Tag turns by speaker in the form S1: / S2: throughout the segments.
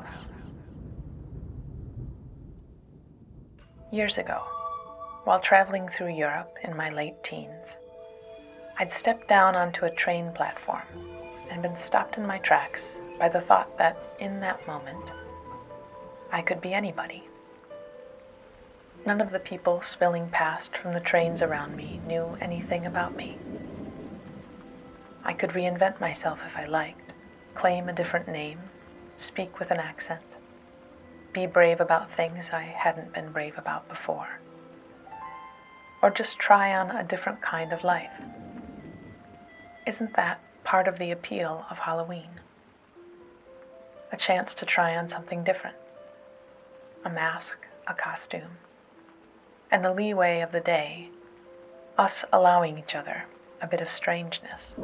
S1: house. Years ago, while traveling through Europe in my late teens, I'd stepped down onto a train platform and been stopped in my tracks by the thought that in that moment, I could be anybody. None of the people spilling past from the trains around me knew anything about me. I could reinvent myself if I liked, claim a different name, speak with an accent, be brave about things I hadn't been brave about before, or just try on a different kind of life. Isn't that part of the appeal of Halloween? A chance to try on something different, a mask, a costume, and the leeway of the day, us allowing each other a bit of strangeness.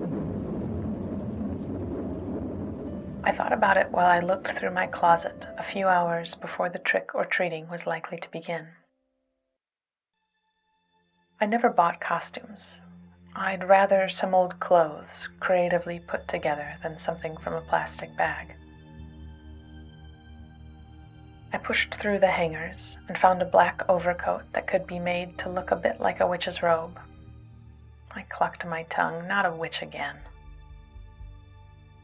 S1: I thought about it while I looked through my closet a few hours before the trick-or-treating was likely to begin. I never bought costumes. I'd rather some old clothes creatively put together than something from a plastic bag. I pushed through the hangers and found a black overcoat that could be made to look a bit like a witch's robe. I clucked my tongue, not a witch again.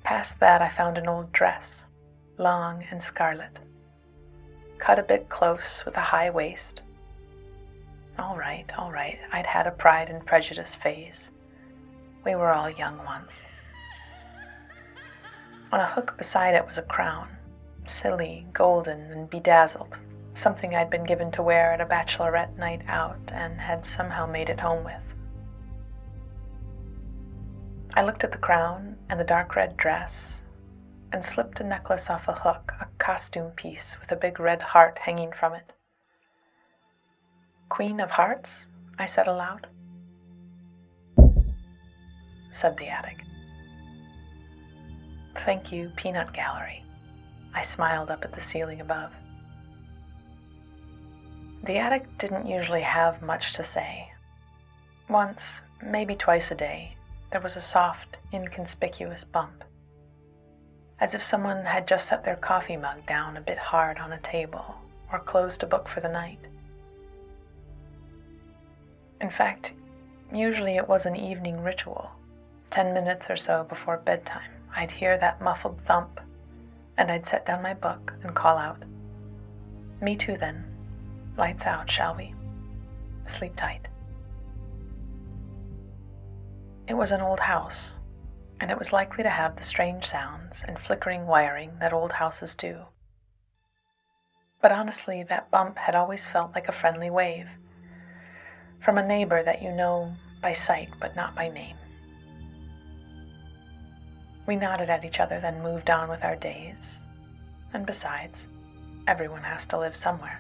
S1: Past that, I found an old dress, long and scarlet, cut a bit close with a high waist. All right, I'd had a Pride and Prejudice phase. We were all young once. On a hook beside it was a crown, silly, golden, and bedazzled, something I'd been given to wear at a bachelorette night out and had somehow made it home with. I looked at the crown and the dark red dress and slipped a necklace off a hook, a costume piece with a big red heart hanging from it. "Queen of Hearts?" I said aloud. Said the attic. "Thank you, Peanut Gallery." I smiled up at the ceiling above. The attic didn't usually have much to say. Once, maybe twice a day, there was a soft, inconspicuous bump, as if someone had just set their coffee mug down a bit hard on a table or closed a book for the night. In fact, usually it was an evening ritual. 10 minutes or so before bedtime, I'd hear that muffled thump, and I'd set down my book and call out, "Me too then. Lights out, shall we? Sleep tight." It was an old house, and it was likely to have the strange sounds and flickering wiring that old houses do. But honestly, that bump had always felt like a friendly wave, from a neighbor that you know by sight but not by name. We nodded at each other, then moved on with our days. And besides, everyone has to live somewhere.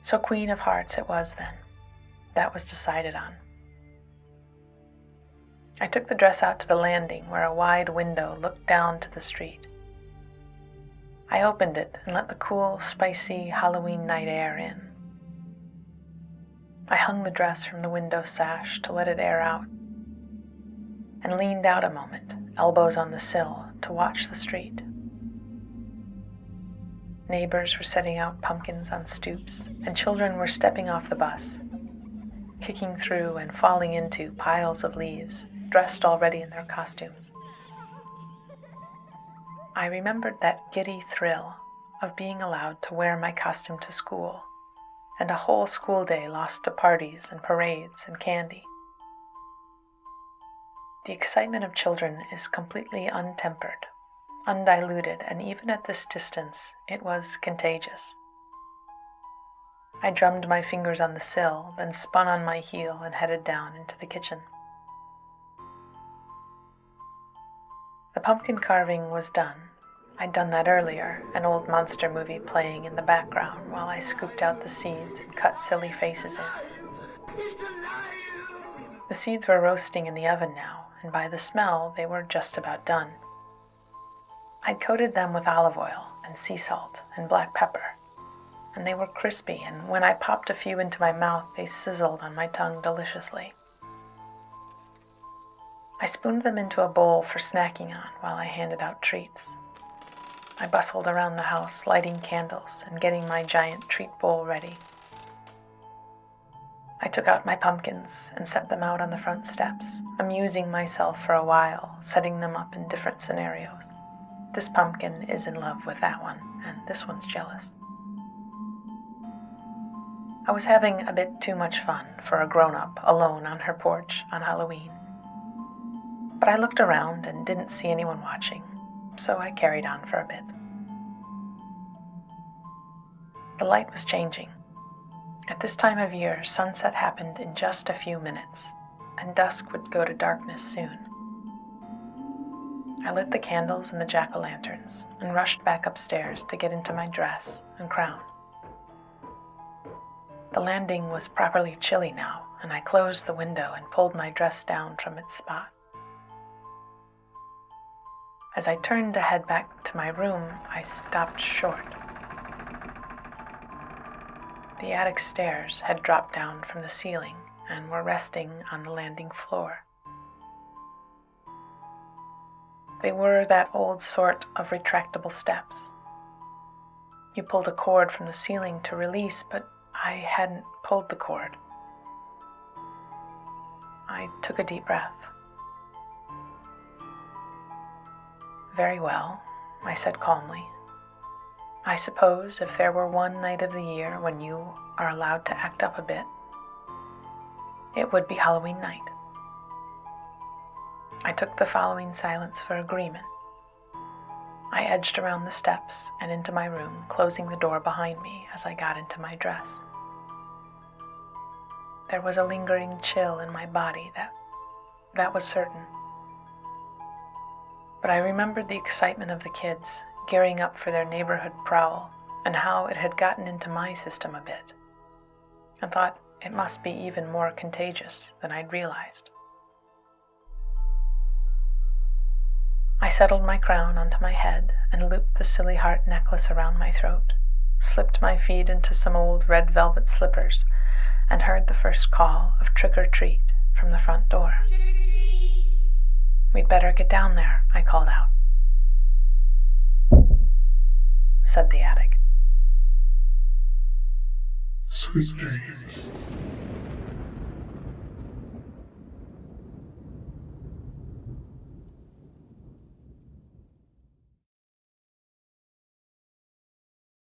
S1: So Queen of Hearts it was then. That was decided on. I took the dress out to the landing where a wide window looked down to the street. I opened it and let the cool, spicy Halloween night air in. I hung the dress from the window sash to let it air out, and leaned out a moment, elbows on the sill, to watch the street. Neighbors were setting out pumpkins on stoops, and children were stepping off the bus, kicking through and falling into piles of leaves, dressed already in their costumes. I remembered that giddy thrill of being allowed to wear my costume to school, and a whole school day lost to parties and parades and candy. The excitement of children is completely untempered, undiluted, and even at this distance, it was contagious. I drummed my fingers on the sill, then spun on my heel and headed down into the kitchen. The pumpkin carving was done. I'd done that earlier, an old monster movie playing in the background while I scooped out the seeds and cut silly faces in. The seeds were roasting in the oven now, and by the smell, they were just about done. I'd coated them with olive oil and sea salt and black pepper, and they were crispy, and when I popped a few into my mouth, they sizzled on my tongue deliciously. I spooned them into a bowl for snacking on while I handed out treats. I bustled around the house, lighting candles and getting my giant treat bowl ready. I took out my pumpkins and set them out on the front steps, amusing myself for a while, setting them up in different scenarios. This pumpkin is in love with that one, and this one's jealous. I was having a bit too much fun for a grown-up alone on her porch on Halloween. But I looked around and didn't see anyone watching, so I carried on for a bit. The light was changing. At this time of year, sunset happened in just a few minutes, and dusk would go to darkness soon. I lit the candles and the jack-o'-lanterns and rushed back upstairs to get into my dress and crown. The landing was properly chilly now, and I closed the window and pulled my dress down from its spot. As I turned to head back to my room, I stopped short. The attic stairs had dropped down from the ceiling and were resting on the landing floor. They were that old sort of retractable steps. You pulled a cord from the ceiling to release, but I hadn't pulled the cord. I took a deep breath. "Very well," I said calmly. "I suppose if there were one night of the year when you are allowed to act up a bit, it would be Halloween night." I took the following silence for agreement. I edged around the steps and into my room, closing the door behind me as I got into my dress. There was a lingering chill in my body, that was certain. But I remembered the excitement of the kids gearing up for their neighborhood prowl and how it had gotten into my system a bit, and thought it must be even more contagious than I'd realized. I settled my crown onto my head and looped the silly heart necklace around my throat, slipped my feet into some old red velvet slippers, and heard the first call of trick or treat from the front door. "We'd better get down there," I called out. Said the attic.
S2: Sweet dreams.